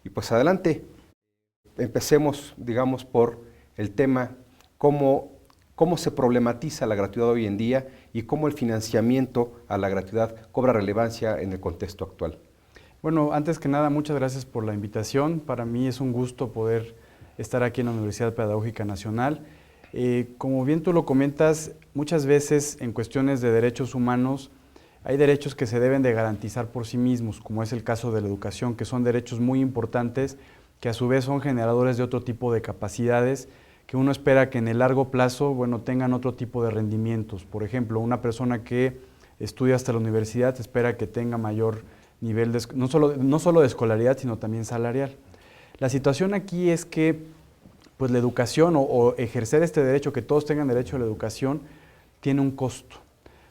Y pues adelante, empecemos, digamos, por el tema, cómo se problematiza la gratuidad hoy en día y cómo el financiamiento a la gratuidad cobra relevancia en el contexto actual. Bueno, antes que nada, muchas gracias por la invitación. Para mí es un gusto poder estar aquí en la Universidad Pedagógica Nacional. Como bien tú lo comentas, muchas veces en cuestiones de derechos humanos hay derechos que se deben de garantizar por sí mismos, como es el caso de la educación, que son derechos muy importantes, que a su vez son generadores de otro tipo de capacidades, que uno espera que en el largo plazo, bueno, tengan otro tipo de rendimientos. Por ejemplo, una persona que estudia hasta la universidad espera que tenga mayor nivel, no solo de escolaridad, sino también salarial. La situación aquí es que pues, la educación o ejercer este derecho, que todos tengan derecho a la educación, tiene un costo.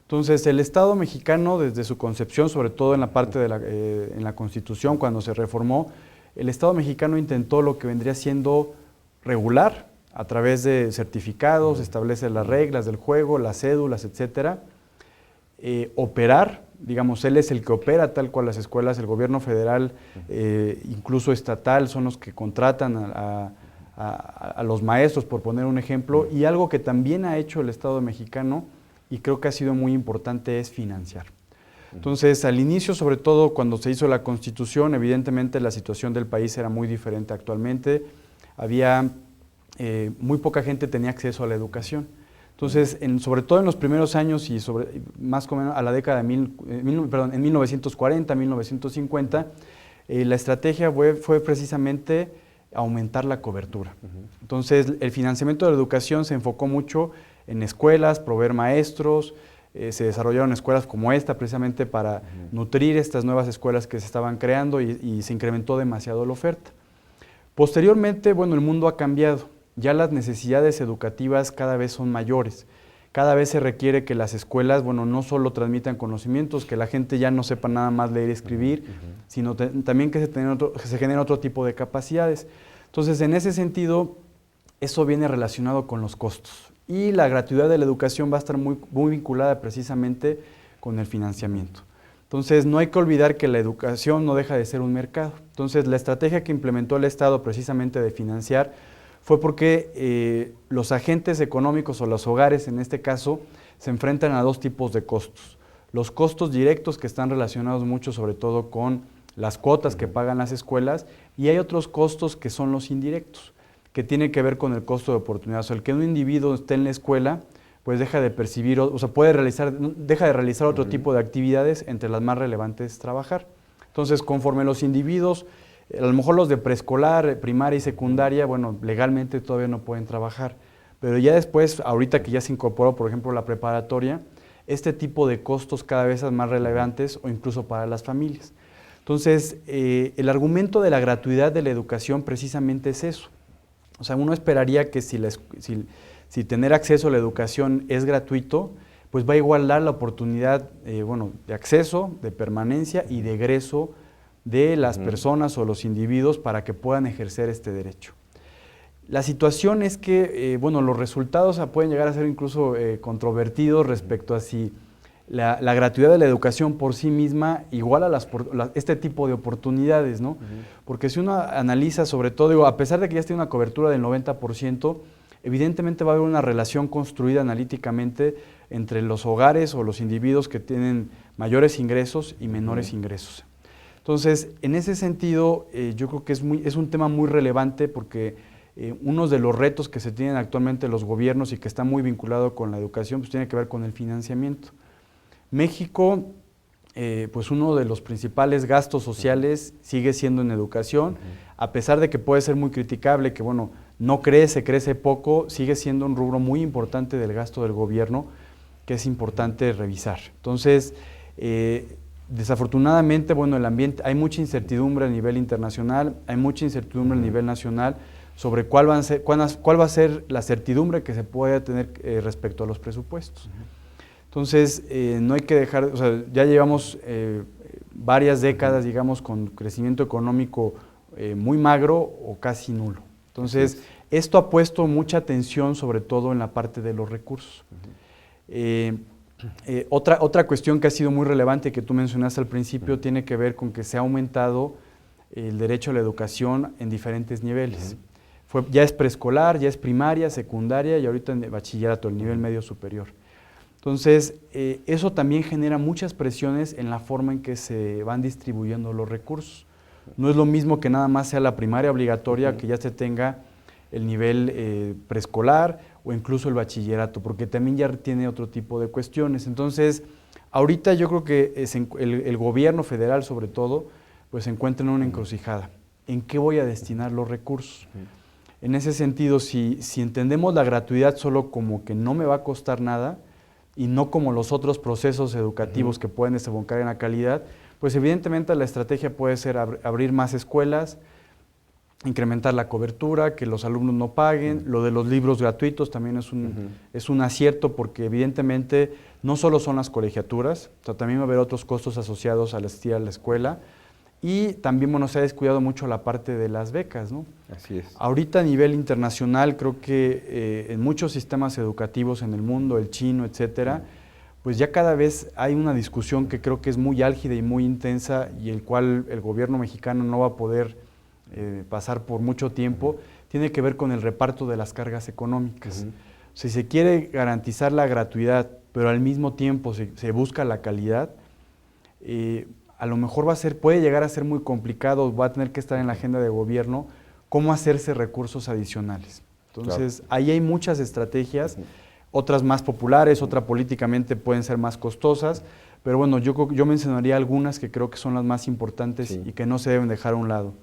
Entonces, el Estado mexicano, desde su concepción, sobre todo en la parte de en la Constitución, cuando se reformó, el Estado mexicano intentó lo que vendría siendo regular a través de certificados, establece las reglas del juego, las cédulas, etcétera, operar, digamos, él es el que opera tal cual las escuelas, el gobierno federal, incluso estatal, son los que contratan a los maestros, por poner un ejemplo, y algo que también ha hecho el Estado mexicano, y creo que ha sido muy importante, es financiar. Entonces, al inicio, sobre todo cuando se hizo la Constitución, evidentemente la situación del país era muy diferente actualmente, había muy poca gente tenía acceso a la educación. Entonces, sobre todo en los primeros años y más o menos a la década de en 1940, 1950, la estrategia fue precisamente aumentar la cobertura. Entonces, el financiamiento de la educación se enfocó mucho en escuelas, proveer maestros, se desarrollaron escuelas como esta precisamente para nutrir estas nuevas escuelas que se estaban creando y se incrementó demasiado la oferta. Posteriormente, bueno, el mundo ha cambiado. Ya las necesidades educativas cada vez son mayores. Cada vez se requiere que las escuelas, bueno, no solo transmitan conocimientos, que la gente ya no sepa nada más leer y escribir, sino también que se generen otro tipo de capacidades. Entonces, en ese sentido, eso viene relacionado con los costos. Y la gratuidad de la educación va a estar muy vinculada precisamente con el financiamiento. Entonces, no hay que olvidar que la educación no deja de ser un mercado. Entonces, la estrategia que implementó el Estado precisamente de financiar fue porque los agentes económicos o los hogares, en este caso, se enfrentan a dos tipos de costos. Los costos directos, que están relacionados mucho sobre todo con las cuotas que pagan las escuelas, y hay otros costos que son los indirectos, que tienen que ver con el costo de oportunidad. O sea, el que un individuo esté en la escuela, pues deja de percibir, o sea, deja de realizar otro tipo de actividades, entre las más relevantes trabajar. Entonces, conforme los individuos, a lo mejor los de preescolar, primaria y secundaria, bueno, legalmente todavía no pueden trabajar, pero ya después, ahorita que ya se incorporó, por ejemplo, la preparatoria, este tipo de costos cada vez son más relevantes o incluso para las familias. Entonces, el argumento de la gratuidad de la educación precisamente es eso. O sea, uno esperaría que si tener acceso a la educación es gratuito, pues va a igualar la oportunidad de acceso, de permanencia y de egreso de las personas o los individuos para que puedan ejercer este derecho. La situación es que, los resultados pueden llegar a ser incluso controvertidos respecto a si la gratuidad de la educación por sí misma iguala este tipo de oportunidades, ¿no? Porque si uno analiza sobre todo, a pesar de que ya tiene una cobertura del 90%, evidentemente va a haber una relación construida analíticamente entre los hogares o los individuos que tienen mayores ingresos y menores ingresos. Entonces, en ese sentido, yo creo que es un tema muy relevante porque uno de los retos que se tienen actualmente los gobiernos y que está muy vinculado con la educación, pues tiene que ver con el financiamiento. México, pues uno de los principales gastos sociales sigue siendo en educación, a pesar de que puede ser muy criticable, que no crece poco, sigue siendo un rubro muy importante del gasto del gobierno que es importante revisar. Entonces, desafortunadamente, el ambiente, hay mucha incertidumbre a nivel internacional, hay mucha incertidumbre a nivel nacional sobre cuál va a ser la certidumbre que se pueda tener respecto a los presupuestos. Entonces, no hay que dejar, o sea, ya llevamos varias décadas, digamos, con crecimiento económico muy magro o casi nulo. Entonces, esto ha puesto mucha atención, sobre todo en la parte de los recursos. Otra cuestión que ha sido muy relevante, que tú mencionaste al principio, tiene que ver con que se ha aumentado el derecho a la educación en diferentes niveles. Ya es preescolar, ya es primaria, secundaria y ahorita en bachillerato, el nivel medio superior. Entonces, eso también genera muchas presiones en la forma en que se van distribuyendo los recursos. No es lo mismo que nada más sea la primaria obligatoria, que ya se tenga el nivel preescolar o incluso el bachillerato, porque también ya tiene otro tipo de cuestiones. Entonces, ahorita yo creo que el gobierno federal, sobre todo, pues se encuentra en una encrucijada. ¿En qué voy a destinar los recursos? En ese sentido, si entendemos la gratuidad solo como que no me va a costar nada y no como los otros procesos educativos que pueden desembocar en la calidad, pues evidentemente la estrategia puede ser abrir más escuelas, incrementar la cobertura, que los alumnos no paguen. Lo de los libros gratuitos también es un acierto, porque evidentemente no solo son las colegiaturas, o sea, también va a haber otros costos asociados al asistir a la escuela. Y también, bueno, se ha descuidado mucho la parte de las becas, ¿no? Así es. Ahorita a nivel internacional creo que en muchos sistemas educativos en el mundo, el chino, etcétera, pues ya cada vez hay una discusión que creo que es muy álgida y muy intensa, y el cual el gobierno mexicano no va a poder pasar por mucho tiempo, tiene que ver con el reparto de las cargas económicas. Si se quiere garantizar la gratuidad, pero al mismo tiempo se busca la calidad, a lo mejor puede llegar a ser muy complicado, va a tener que estar en la agenda de gobierno cómo hacerse recursos adicionales. Entonces, ahí hay muchas estrategias, otras más populares, otras políticamente pueden ser más costosas, pero bueno, yo mencionaría algunas que creo que son las más importantes y que no se deben dejar a un lado.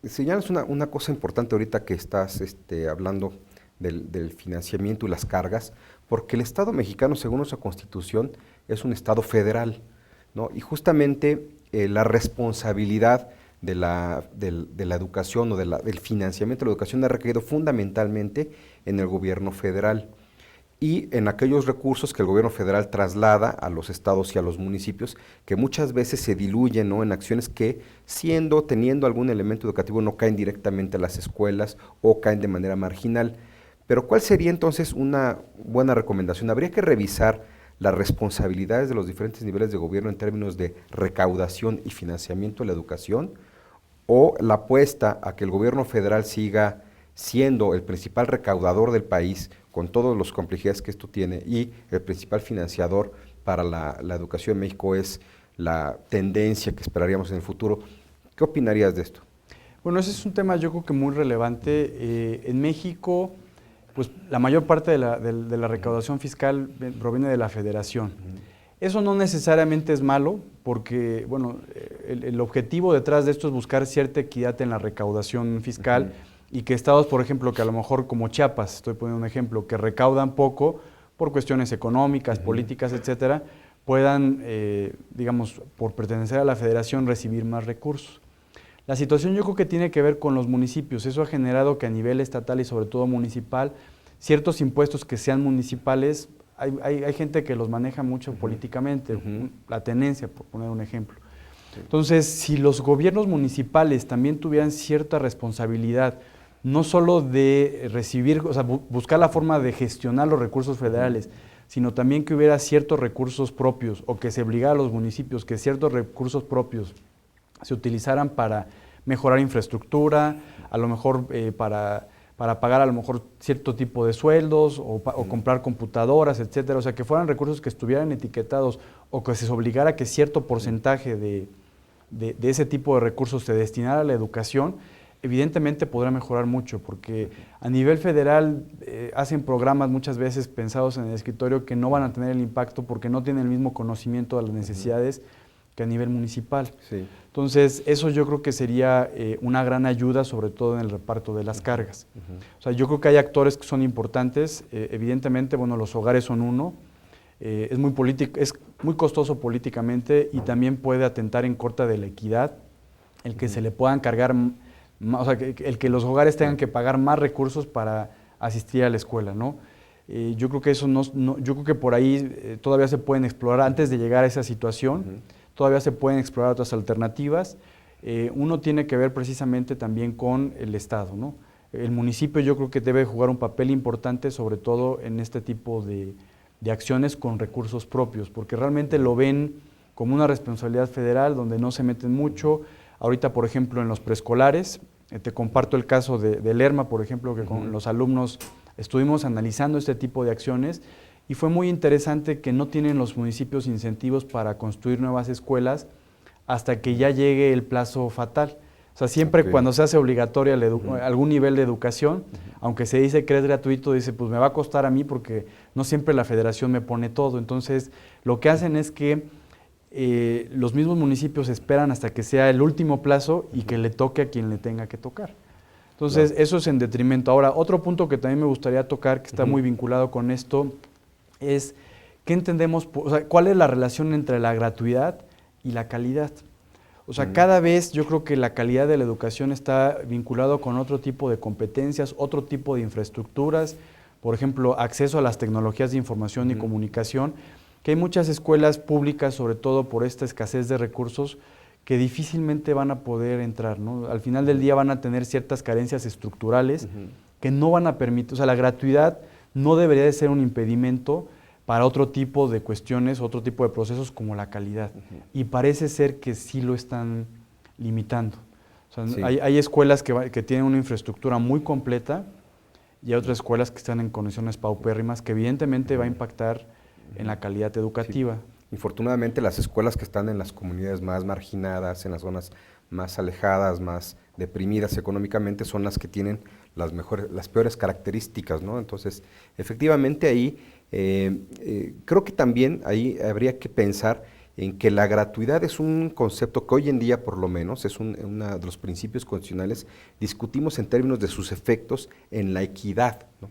Señalas una cosa importante ahorita que estás hablando del financiamiento y las cargas, porque el Estado mexicano, según nuestra Constitución, es un Estado federal, ¿no? Y justamente la responsabilidad de la educación o del financiamiento de la educación ha recaído fundamentalmente en el gobierno federal y en aquellos recursos que el gobierno federal traslada a los estados y a los municipios, que muchas veces se diluyen, ¿no?, en acciones que, teniendo algún elemento educativo, no caen directamente a las escuelas o caen de manera marginal. Pero ¿cuál sería entonces una buena recomendación? Habría que revisar las responsabilidades de los diferentes niveles de gobierno en términos de recaudación y financiamiento de la educación, o la apuesta a que el gobierno federal siga siendo el principal recaudador del país, con todas las complejidades que esto tiene, y el principal financiador para la educación en México es la tendencia que esperaríamos en el futuro. ¿Qué opinarías de esto? Bueno, ese es un tema yo creo que muy relevante. En México, pues la mayor parte de la recaudación fiscal proviene de la federación. Eso no necesariamente es malo, porque bueno, el objetivo detrás de esto es buscar cierta equidad en la recaudación fiscal, y que estados, por ejemplo, que a lo mejor como Chiapas, estoy poniendo un ejemplo, que recaudan poco por cuestiones económicas, políticas, etcétera, puedan, digamos, por pertenecer a la federación, recibir más recursos. La situación yo creo que tiene que ver con los municipios. Eso ha generado que a nivel estatal y sobre todo municipal, ciertos impuestos que sean municipales, hay gente que los maneja mucho políticamente, la tenencia, por poner un ejemplo. Entonces, si los gobiernos municipales también tuvieran cierta responsabilidad, no solo de recibir, o sea, buscar la forma de gestionar los recursos federales, sino también que hubiera ciertos recursos propios, o que se obligara a los municipios que ciertos recursos propios se utilizaran para mejorar infraestructura, a lo mejor para pagar a lo mejor cierto tipo de sueldos o comprar computadoras, etcétera. O sea, que fueran recursos que estuvieran etiquetados, o que se obligara que cierto porcentaje de ese tipo de recursos se destinara a la educación, evidentemente podrá mejorar mucho, porque a nivel federal hacen programas muchas veces pensados en el escritorio que no van a tener el impacto porque no tienen el mismo conocimiento de las necesidades que a nivel municipal. Sí. Entonces, eso yo creo que sería una gran ayuda, sobre todo en el reparto de las cargas. O sea, yo creo que hay actores que son importantes. Evidentemente, bueno, los hogares son uno. Es muy costoso políticamente, y también puede atentar en contra de la equidad, el que se le puedan cargar, o sea, el que los hogares tengan que pagar más recursos para asistir a la escuela, ¿no? Yo creo que eso yo creo que por ahí todavía se pueden explorar, antes de llegar a esa situación, todavía se pueden explorar otras alternativas. Uno tiene que ver precisamente también con el Estado, ¿no? El municipio yo creo que debe jugar un papel importante, sobre todo en este tipo de acciones con recursos propios, porque realmente lo ven como una responsabilidad federal donde no se meten mucho. Ahorita, por ejemplo, en los preescolares, te comparto el caso de Lerma, por ejemplo, que con los alumnos estuvimos analizando este tipo de acciones y fue muy interesante que no tienen los municipios incentivos para construir nuevas escuelas hasta que ya llegue el plazo fatal. O sea, siempre cuando se hace obligatoria algún nivel de educación, aunque se dice que es gratuito, dice, pues me va a costar a mí porque no siempre la federación me pone todo. Entonces, lo que hacen es que los mismos municipios esperan hasta que sea el último plazo y que le toque a quien le tenga que tocar. Entonces, eso es en detrimento. Ahora, otro punto que también me gustaría tocar, que está muy vinculado con esto, es ¿qué entendemos? O sea, ¿cuál es la relación entre la gratuidad y la calidad? O sea, cada vez yo creo que la calidad de la educación está vinculado con otro tipo de competencias, otro tipo de infraestructuras, por ejemplo, acceso a las tecnologías de información y comunicación, que hay muchas escuelas públicas, sobre todo por esta escasez de recursos, que difícilmente van a poder entrar, ¿no? Al final del día van a tener ciertas carencias estructurales que no van a permitir, o sea, la gratuidad no debería de ser un impedimento para otro tipo de cuestiones, otro tipo de procesos como la calidad. Y parece ser que sí lo están limitando. O sea, hay escuelas que tienen una infraestructura muy completa y hay otras escuelas que están en condiciones paupérrimas que evidentemente va a impactar en la calidad educativa. Sí. Infortunadamente, las escuelas que están en las comunidades más marginadas, en las zonas más alejadas, más deprimidas económicamente, son las que tienen las peores características, ¿no? Entonces, efectivamente ahí, creo que también ahí habría que pensar en que la gratuidad es un concepto que hoy en día, por lo menos, es uno de los principios constitucionales, discutimos en términos de sus efectos en la equidad, ¿no?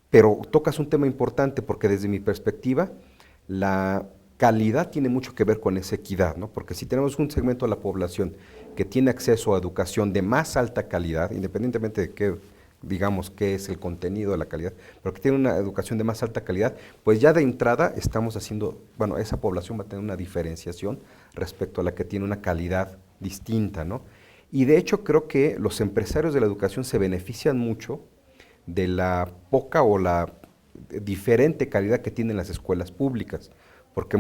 Pero tocas un tema importante porque desde mi perspectiva, la calidad tiene mucho que ver con esa equidad, ¿no? Porque si tenemos un segmento de la población que tiene acceso a educación de más alta calidad, independientemente de qué, digamos, qué es el contenido de la calidad, pero que tiene una educación de más alta calidad, pues ya de entrada estamos haciendo, bueno, esa población va a tener una diferenciación respecto a la que tiene una calidad distinta, ¿no? Y de hecho creo que los empresarios de la educación se benefician mucho de la poca o la diferente calidad que tienen las escuelas públicas, porque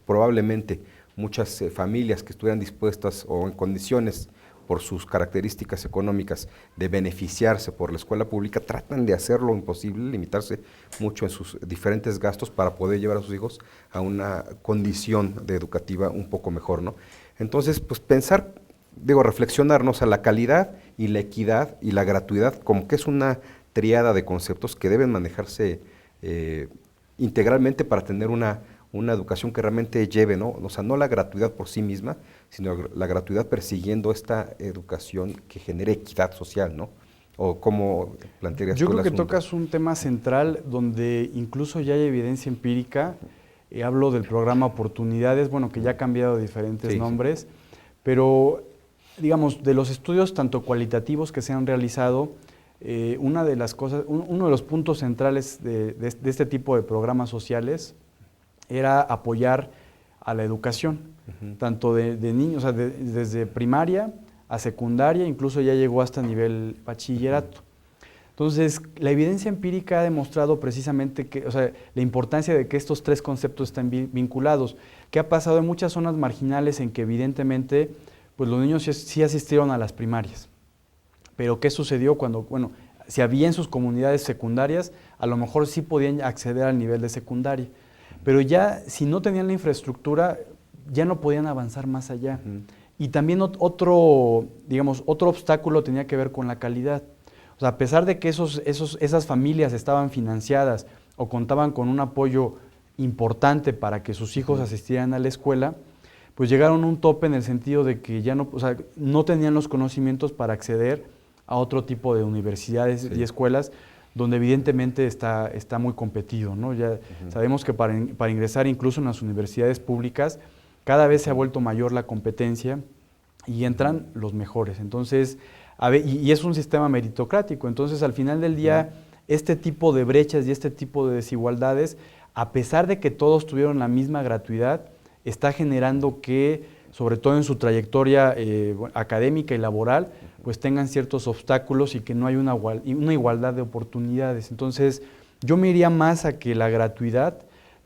probablemente muchas familias que estuvieran dispuestas o en condiciones por sus características económicas de beneficiarse por la escuela pública, tratan de hacer lo imposible, limitarse mucho en sus diferentes gastos para poder llevar a sus hijos a una condición educativa un poco mejor, ¿no? Entonces, pues reflexionarnos a la calidad y la equidad y la gratuidad, como que es una triada de conceptos que deben manejarse integralmente para tener una educación que realmente lleve, ¿no? O sea, no la gratuidad por sí misma, sino la gratuidad persiguiendo esta educación que genere equidad social, ¿no? ¿O cómo plantearías tú el asunto? Yo creo que tocas un tema central donde incluso ya hay evidencia empírica. Hablo del programa Oportunidades, bueno, que ya ha cambiado diferentes nombres, pero digamos, de los estudios tanto cualitativos que se han realizado, uno de los puntos centrales de este tipo de programas sociales era apoyar a la educación, tanto de niños, o sea, desde primaria a secundaria, incluso ya llegó hasta nivel bachillerato. Entonces, la evidencia empírica ha demostrado precisamente que, o sea, la importancia de que estos tres conceptos están vinculados. ¿Qué ha pasado en muchas zonas marginales en que evidentemente pues los niños sí asistieron a las primarias? Pero ¿qué sucedió cuando, bueno, si había en sus comunidades secundarias, a lo mejor sí podían acceder al nivel de secundaria, pero ya si no tenían la infraestructura, ya no podían avanzar más allá. Y también otro obstáculo tenía que ver con la calidad. O sea, a pesar de que esas familias estaban financiadas o contaban con un apoyo importante para que sus hijos asistieran a la escuela, pues llegaron a un tope en el sentido de que ya no tenían los conocimientos para acceder a otro tipo de universidades y escuelas donde evidentemente está muy competido, ¿no? Ya sabemos que para ingresar incluso en las universidades públicas cada vez se ha vuelto mayor la competencia y entran los mejores. Entonces, y es un sistema meritocrático, entonces al final del día este tipo de brechas y este tipo de desigualdades, a pesar de que todos tuvieron la misma gratuidad, está generando que, sobre todo en su trayectoria académica y laboral, pues tengan ciertos obstáculos y que no hay una igualdad de oportunidades. Entonces, yo me iría más a que la gratuidad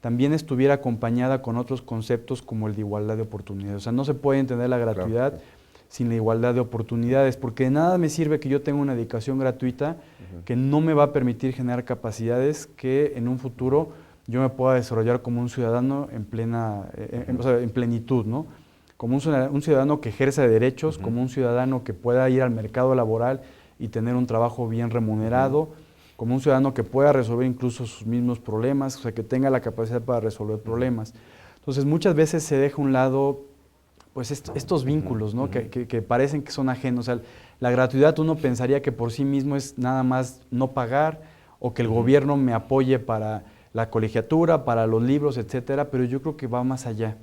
también estuviera acompañada con otros conceptos como el de igualdad de oportunidades. O sea, no se puede entender la gratuidad sin la igualdad de oportunidades, porque de nada me sirve que yo tenga una educación gratuita que no me va a permitir generar capacidades que en un futuro yo me pueda desarrollar como un ciudadano en plenitud, ¿no? Como un ciudadano que ejerza derechos, como un ciudadano que pueda ir al mercado laboral y tener un trabajo bien remunerado, como un ciudadano que pueda resolver incluso sus mismos problemas, o sea, que tenga la capacidad para resolver problemas. Entonces, muchas veces se deja a un lado pues estos vínculos, ¿no? que parecen que son ajenos. O sea, la gratuidad uno pensaría que por sí mismo es nada más no pagar o que el gobierno me apoye para la colegiatura, para los libros, etcétera, pero yo creo que va más allá.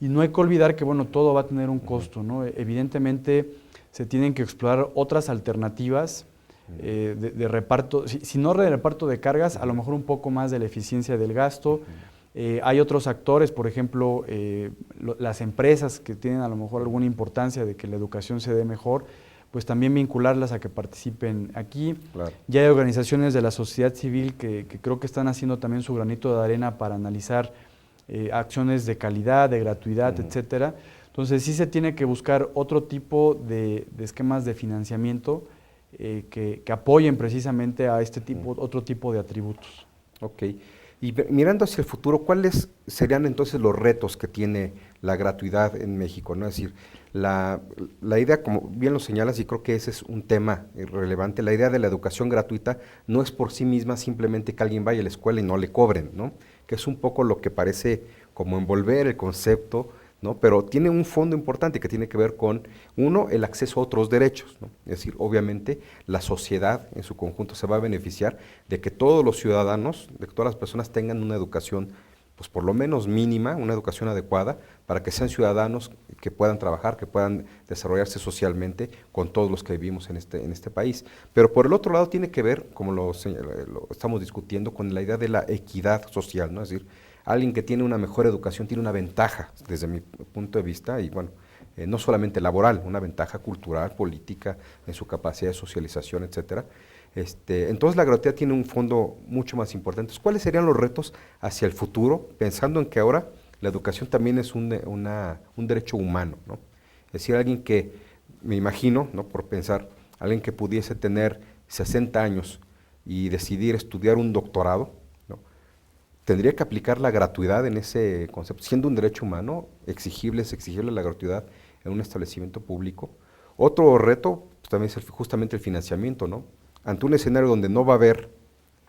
Y no hay que olvidar que, bueno, todo va a tener un costo, ¿no? Evidentemente se tienen que explorar otras alternativas de reparto, si no de reparto de cargas, a lo mejor un poco más de la eficiencia del gasto. Hay otros actores, por ejemplo, las empresas que tienen a lo mejor alguna importancia de que la educación se dé mejor, pues también vincularlas a que participen aquí. Claro. Ya hay organizaciones de la sociedad civil que creo que están haciendo también su granito de arena para analizar acciones de calidad, de gratuidad, etcétera. Entonces sí se tiene que buscar otro tipo de esquemas de financiamiento que apoyen precisamente a este tipo, otro tipo de atributos. Ok. Y mirando hacia el futuro, ¿cuáles serían entonces los retos que tiene la gratuidad en México, ¿no? Es decir, la idea, como bien lo señalas, y creo que ese es un tema relevante, la idea de la educación gratuita no es por sí misma simplemente que alguien vaya a la escuela y no le cobren, ¿no? Que es un poco lo que parece como envolver el concepto, ¿no? Pero tiene un fondo importante que tiene que ver con, uno, el acceso a otros derechos, ¿no? Es decir, obviamente la sociedad en su conjunto se va a beneficiar de que todos los ciudadanos, de que todas las personas tengan una educación, pues por lo menos mínima, una educación adecuada, para que sean ciudadanos que puedan trabajar, que puedan desarrollarse socialmente con todos los que vivimos en este país. Pero por el otro lado tiene que ver, como lo estamos discutiendo, con la idea de la equidad social, ¿no? Es decir, alguien que tiene una mejor educación tiene una ventaja desde mi punto de vista y bueno, no solamente laboral, una ventaja cultural, política, en su capacidad de socialización, etcétera. Entonces la gratuidad tiene un fondo mucho más importante. Entonces, ¿cuáles serían los retos hacia el futuro, pensando en que ahora la educación también es un derecho humano, ¿no? Es decir, alguien que, me imagino, ¿no? Por pensar, alguien que pudiese tener 60 años y decidir estudiar un doctorado, tendría que aplicar la gratuidad en ese concepto, siendo un derecho humano, es exigible la gratuidad en un establecimiento público. Otro reto pues, también es justamente el financiamiento, ¿no? Ante un escenario donde no va a haber,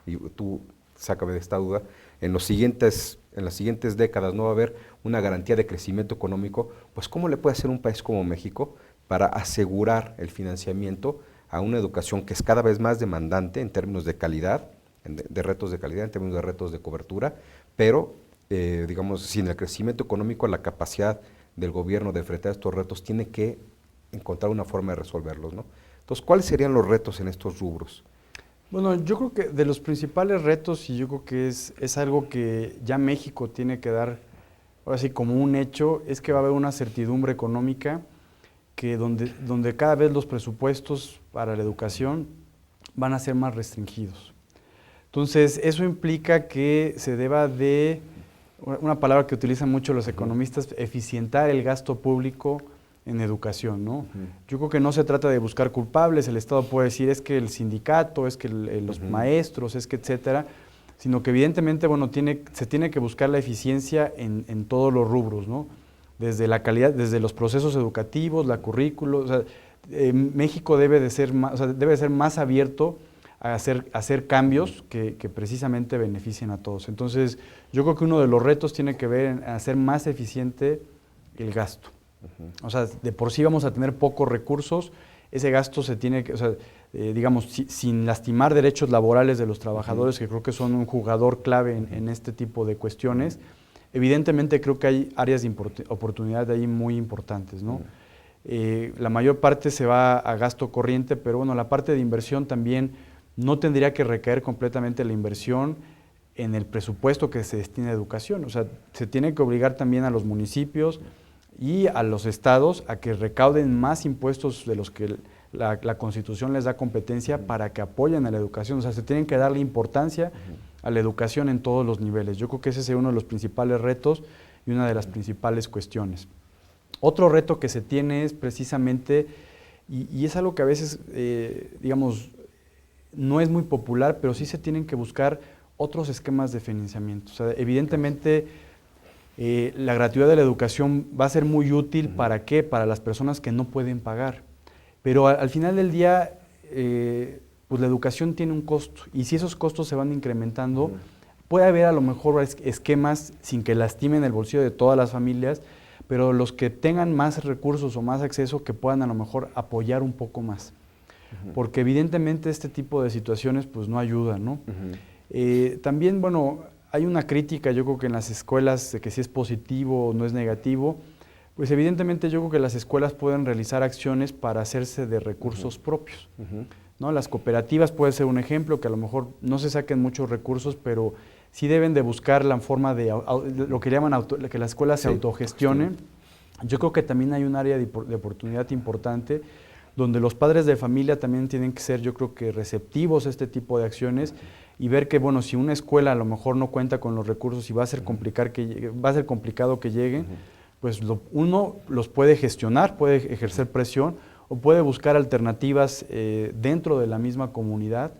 y tú sácame de esta duda, en las siguientes décadas no va a haber una garantía de crecimiento económico, pues ¿cómo le puede hacer un país como México para asegurar el financiamiento a una educación que es cada vez más demandante en términos de calidad, de retos de calidad, en términos de retos de cobertura, pero, digamos, sin el crecimiento económico, la capacidad del gobierno de enfrentar estos retos tiene que encontrar una forma de resolverlos, ¿no? Entonces, ¿cuáles serían los retos en estos rubros? Bueno, yo creo que de los principales retos, y yo creo que es algo que ya México tiene que dar, ahora sí, como un hecho, es que va a haber una certidumbre económica que donde cada vez los presupuestos para la educación van a ser más restringidos. Entonces, eso implica que se deba de, una palabra que utilizan mucho los economistas, eficientar el gasto público en educación, ¿no? Yo creo que no se trata de buscar culpables, el Estado puede decir es que el sindicato, es que los maestros, es que etcétera, sino que evidentemente, bueno, se tiene que buscar la eficiencia en todos los rubros, ¿no? Desde la calidad, desde los procesos educativos, la currícula, o sea, México debe de ser más abierto a hacer cambios que precisamente beneficien a todos. Entonces, yo creo que uno de los retos tiene que ver en hacer más eficiente el gasto. O sea, de por sí vamos a tener pocos recursos, ese gasto se tiene que, o sea, digamos, sin lastimar derechos laborales de los trabajadores, que creo que son un jugador clave en este tipo de cuestiones. Evidentemente creo que hay áreas de oportunidad de ahí muy importantes, ¿no? La mayor parte se va a gasto corriente, pero bueno, la parte de inversión también no tendría que recaer completamente la inversión en el presupuesto que se destina a educación. O sea, se tiene que obligar también a los municipios y a los estados a que recauden más impuestos de los que la Constitución les da competencia para que apoyen a la educación. O sea, se tienen que darle importancia a la educación en todos los niveles. Yo creo que ese es uno de los principales retos y una de las principales cuestiones. Otro reto que se tiene es precisamente, y es algo que a veces, digamos, no es muy popular, pero sí se tienen que buscar otros esquemas de financiamiento. O sea, evidentemente, la gratuidad de la educación va a ser muy útil. ¿Para qué? Para las personas que no pueden pagar. Pero al final del día, pues la educación tiene un costo, y si esos costos se van incrementando, puede haber a lo mejor esquemas sin que lastimen el bolsillo de todas las familias, pero los que tengan más recursos o más acceso, que puedan a lo mejor apoyar un poco más. Porque evidentemente este tipo de situaciones pues no ayudan, ¿no? También, bueno, hay una crítica, yo creo que en las escuelas, de que si es positivo o no es negativo. Pues evidentemente yo creo que las escuelas pueden realizar acciones para hacerse de recursos propios, ¿no? Las cooperativas puede ser un ejemplo, que a lo mejor no se saquen muchos recursos, pero sí deben de buscar la forma de lo que llaman que la escuela se autogestione. Yo creo que también hay un área de oportunidad importante, donde los padres de familia también tienen que ser, yo creo que, receptivos a este tipo de acciones, y ver que, bueno, si una escuela a lo mejor no cuenta con los recursos y va a ser complicado que lleguen, pues uno los puede gestionar, puede ejercer presión, o puede buscar alternativas dentro de la misma comunidad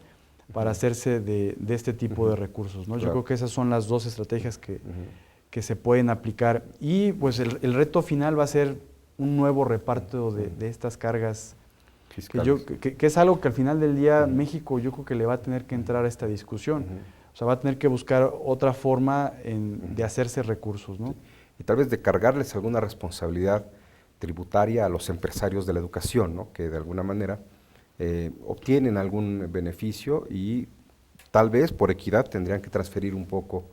para hacerse de este tipo de recursos, ¿no? Yo creo que esas son las dos estrategias que se pueden aplicar. Y pues el reto final va a ser un nuevo reparto de estas cargas fiscales, que es algo que al final del día México, yo creo que le va a tener que entrar a esta discusión. O sea, va a tener que buscar otra forma de hacerse recursos, ¿no? Y tal vez de cargarles alguna responsabilidad tributaria a los empresarios de la educación, ¿no? Que de alguna manera obtienen algún beneficio y tal vez por equidad tendrían que transferir un poco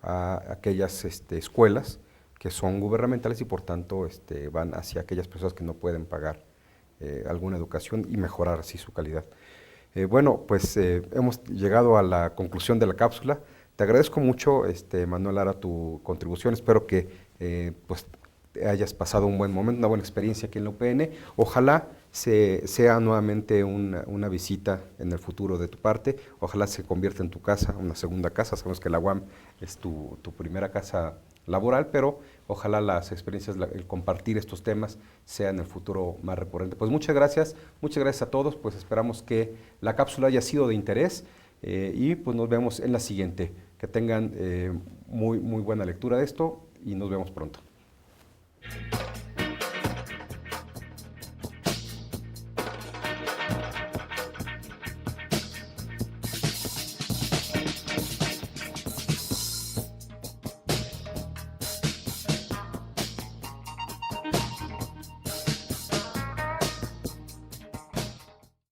a aquellas escuelas que son gubernamentales y por tanto van hacia aquellas personas que no pueden pagar alguna educación y mejorar así su calidad. Bueno, pues hemos llegado a la conclusión de la cápsula. Te agradezco mucho, Manuel Lara, tu contribución. Espero que pues hayas pasado un buen momento, una buena experiencia aquí en la UPN. Ojalá sea nuevamente una visita en el futuro de tu parte. Ojalá se convierta en tu casa, una segunda casa. Sabemos que la UAM es tu primera casa laboral, pero ojalá las experiencias, el compartir estos temas sea en el futuro más recurrente. Pues muchas gracias a todos. Pues esperamos que la cápsula haya sido de interés y pues nos vemos en la siguiente. Que tengan muy buena lectura de esto y nos vemos pronto.